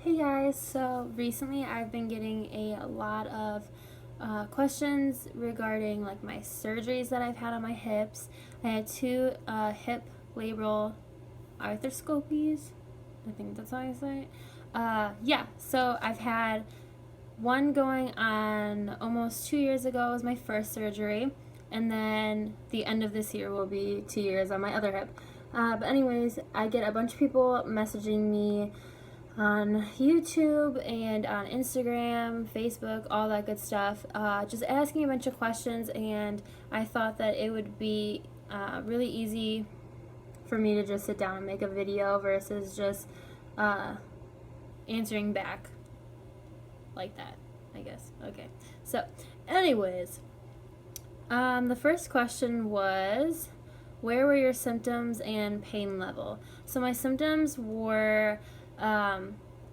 Hey guys, so recently I've been getting a lot of questions regarding like my surgeries that I've had on my hips. I had two hip labral arthroscopies. I think that's how you say it. So I've had one going on almost 2 years ago was my first surgery, and then the end of this year will be 2 years on my other hip. But anyways, I get a bunch of people messaging me on YouTube and on Instagram, Facebook, all that good stuff, just asking a bunch of questions, and I thought that it would be really easy for me to just sit down and make a video versus just answering back like that, I guess. Okay, so anyways, the first question was, where were your symptoms and pain level? So my symptoms were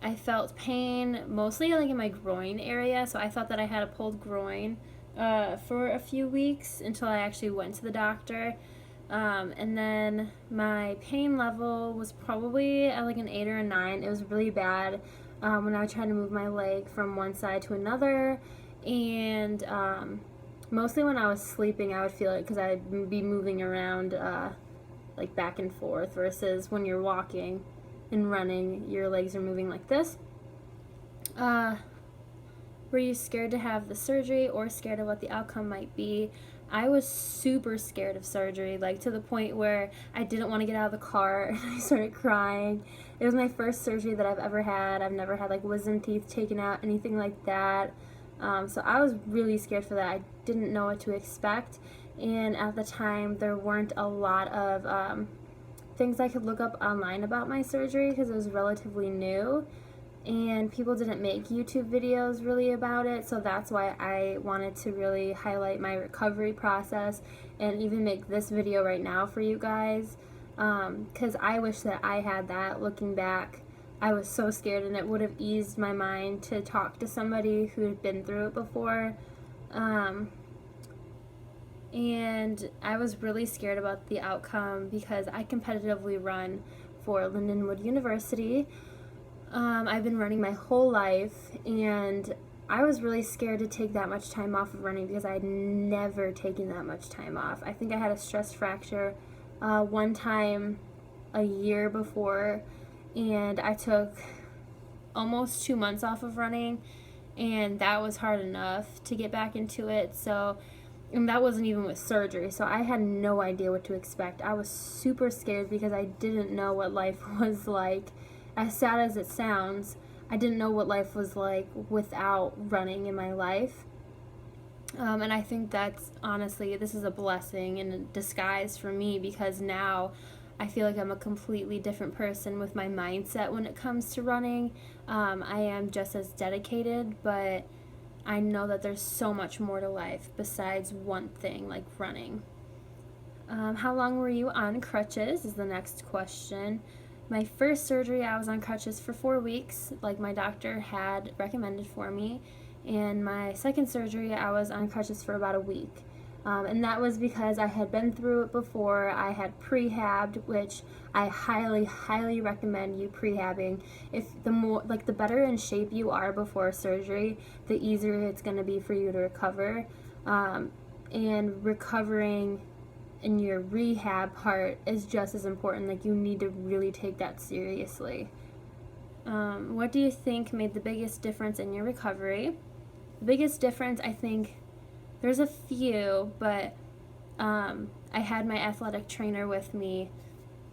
I felt pain mostly like in my groin area, so I thought that I had a pulled groin for a few weeks until I actually went to the doctor. And then my pain level was probably at like an 8 or a 9. It was really bad when I tried to move my leg from one side to another, and mostly when I was sleeping I would feel it because I'd be moving around like back and forth, versus when you're walking and running, your legs are moving like this. Were you scared to have the surgery or scared of what the outcome might be? I was super scared of surgery, like to the point where I didn't want to get out of the car and I started crying. It was my first surgery that I've ever had. I've never had like wisdom teeth taken out, anything like that. So I was really scared for that. I didn't know what to expect, and at the time there weren't a lot of things I could look up online about my surgery because it was relatively new, and people didn't make YouTube videos really about it, so that's why I wanted to really highlight my recovery process and even make this video right now for you guys, because I wish that I had that. Looking back, I was so scared, and it would have eased my mind to talk to somebody who had been through it before. And I was really scared about the outcome because I competitively run for Lindenwood University. I've been running my whole life, and I was really scared to take that much time off of running because I had never taken that much time off. I think I had a stress fracture one time a year before, and I took almost 2 months off of running, and that was hard enough to get back into it. And that wasn't even with surgery, so I had no idea what to expect. I was super scared because I didn't know what life was like. As sad as it sounds, I didn't know what life was like without running in my life. And I think that's, honestly, this is a blessing in a disguise for me, because now I feel like I'm a completely different person with my mindset when it comes to running. I am just as dedicated, but I know that there's so much more to life besides one thing like running. How long were you on crutches is the next question. My first surgery, I was on crutches for 4 weeks, like my doctor had recommended for me. And my second surgery, I was on crutches for about a week. And that was because I had been through it before. I had prehabbed, which I highly, highly recommend you prehabbing. If the better in shape you are before surgery, the easier it's going to be for you to recover. And recovering in your rehab part is just as important. Like, you need to really take that seriously. What do you think made the biggest difference in your recovery? The biggest difference, I think, there's a few, but I had my athletic trainer with me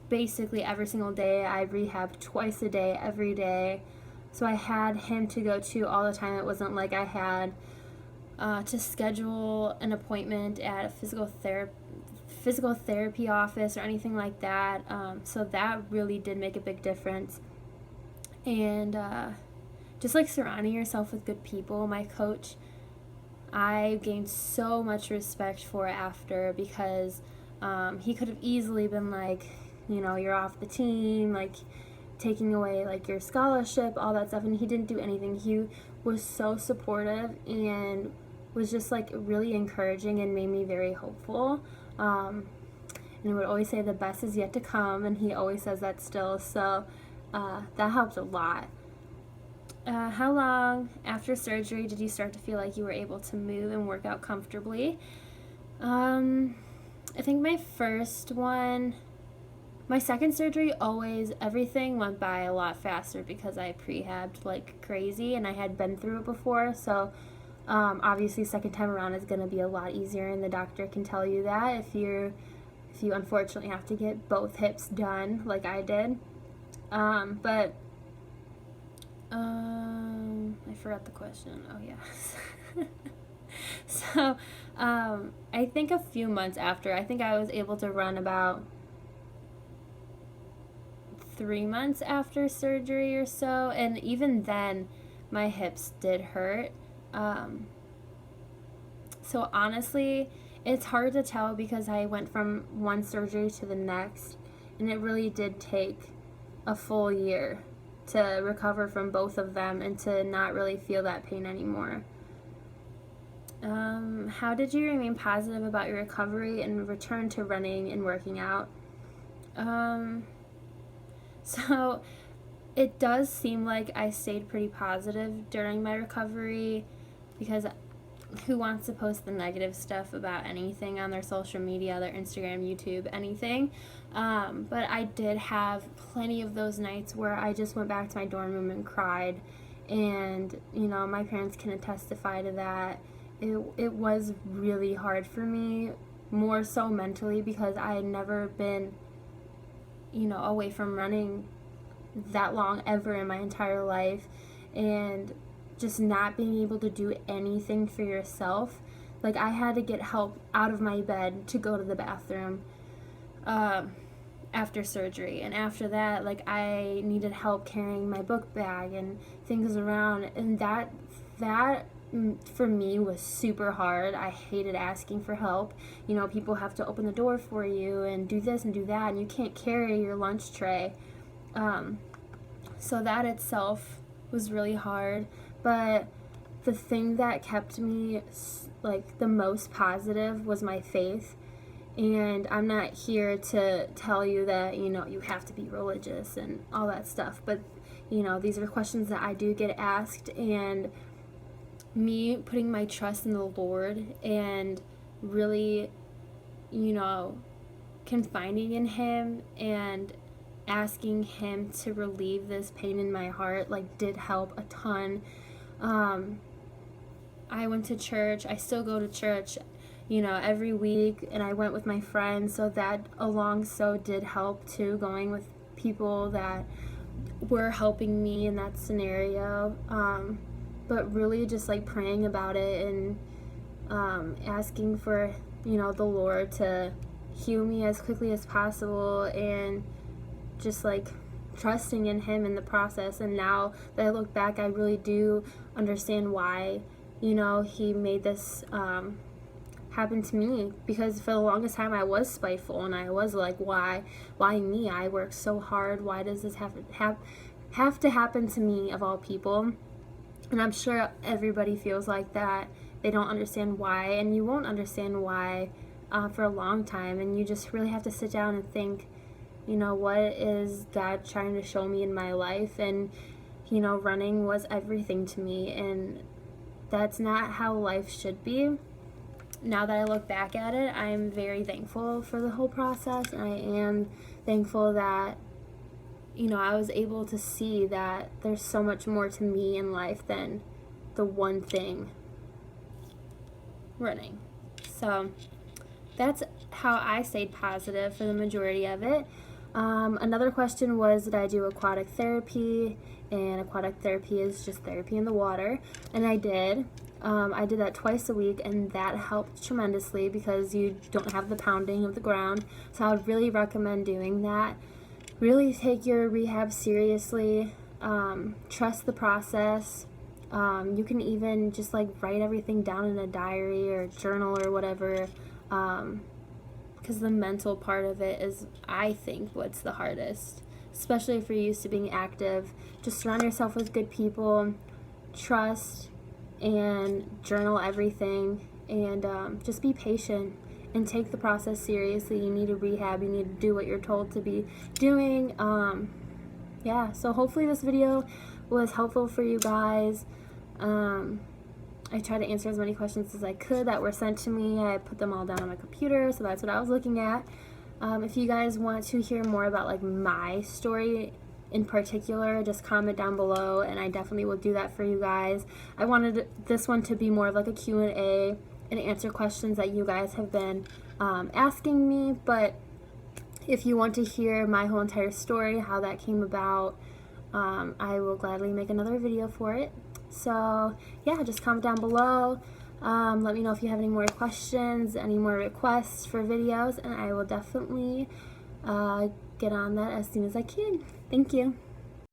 basically every single day. I rehabbed twice a day, every day. So I had him to go to all the time. It wasn't like I had to schedule an appointment at a physical therapy office or anything like that. So that really did make a big difference. And just like surrounding yourself with good people. My coach, I gained so much respect for after, because he could have easily been like, you're off the team, like taking away like your scholarship, all that stuff, and he didn't do anything. He was so supportive and was just like really encouraging and made me very hopeful. And he would always say the best is yet to come, and he always says that still, so that helped a lot. How long after surgery did you start to feel like you were able to move and work out comfortably? I think my second surgery, everything went by a lot faster because I prehabbed like crazy and I had been through it before. So obviously second time around is going to be a lot easier, and the doctor can tell you that if you unfortunately have to get both hips done like I did. But I forgot the question. Oh yeah. So I think a few months after, I think I was able to run about 3 months after surgery or so, and even then my hips did hurt. So honestly, it's hard to tell because I went from one surgery to the next, and it really did take a full year to recover from both of them and to not really feel that pain anymore. How did you remain positive about your recovery and return to running and working out? So it does seem like I stayed pretty positive during my recovery, because who wants to post the negative stuff about anything on their social media, their Instagram, YouTube, anything? But I did have plenty of those nights where I just went back to my dorm room and cried, and my parents can testify to that. It was really hard for me, more so mentally, because I had never been away from running that long ever in my entire life, and just not being able to do anything for yourself. Like, I had to get help out of my bed to go to the bathroom after surgery, and after that, like, I needed help carrying my book bag and things around, and that for me was super hard. I hated asking for help. People have to open the door for you and do this and do that, and you can't carry your lunch tray. So that itself was really hard. But the thing that kept me like the most positive was my faith. And I'm not here to tell you that you have to be religious and all that stuff, but these are questions that I do get asked, and me putting my trust in the Lord and really confiding in Him and asking Him to relieve this pain in my heart did help a ton. I went to church. I still go to church every week, and I went with my friends, so that did help too, going with people that were helping me in that scenario. But really just praying about it and asking for the Lord to heal me as quickly as possible, and just trusting in Him in the process. And now that I look back, I really do understand why He made this happen to me, because for the longest time I was spiteful, and I was like, why me? I work so hard. Why does this have to happen to me, of all people? And I'm sure everybody feels like that. They don't understand why, and you won't understand why for a long time. And you just really have to sit down and think, what is God trying to show me in my life? And, running was everything to me, and that's not how life should be. Now that I look back at it, I am very thankful for the whole process, and I am thankful that I was able to see that there's so much more to me in life than the one thing, running. So that's how I stayed positive for the majority of it. Another question was, did I do aquatic therapy? And aquatic therapy is just therapy in the water, and I did. I did that twice a week, and that helped tremendously because you don't have the pounding of the ground. So I would really recommend doing that. Really take your rehab seriously. Trust the process. You can even just write everything down in a diary or journal or whatever, because the mental part of it is, I think, what's the hardest, especially if you're used to being active. Just surround yourself with good people, trust, and journal everything, and just be patient and take the process seriously. You need a rehab. You need to do what you're told to be doing. Yeah, so hopefully this video was helpful for you guys. I tried to answer as many questions as I could that were sent to me. I put them all down on my computer, so that's what I was looking at. If you guys want to hear more about like my story in particular, just comment down below and I definitely will do that for you guys. I wanted this one to be more of like a Q&A and answer questions that you guys have been asking me, but if you want to hear my whole entire story, how that came about, I will gladly make another video for it. So yeah, just comment down below. Let me know if you have any more questions, any more requests for videos, and I will definitely get on that as soon as I can. Thank you.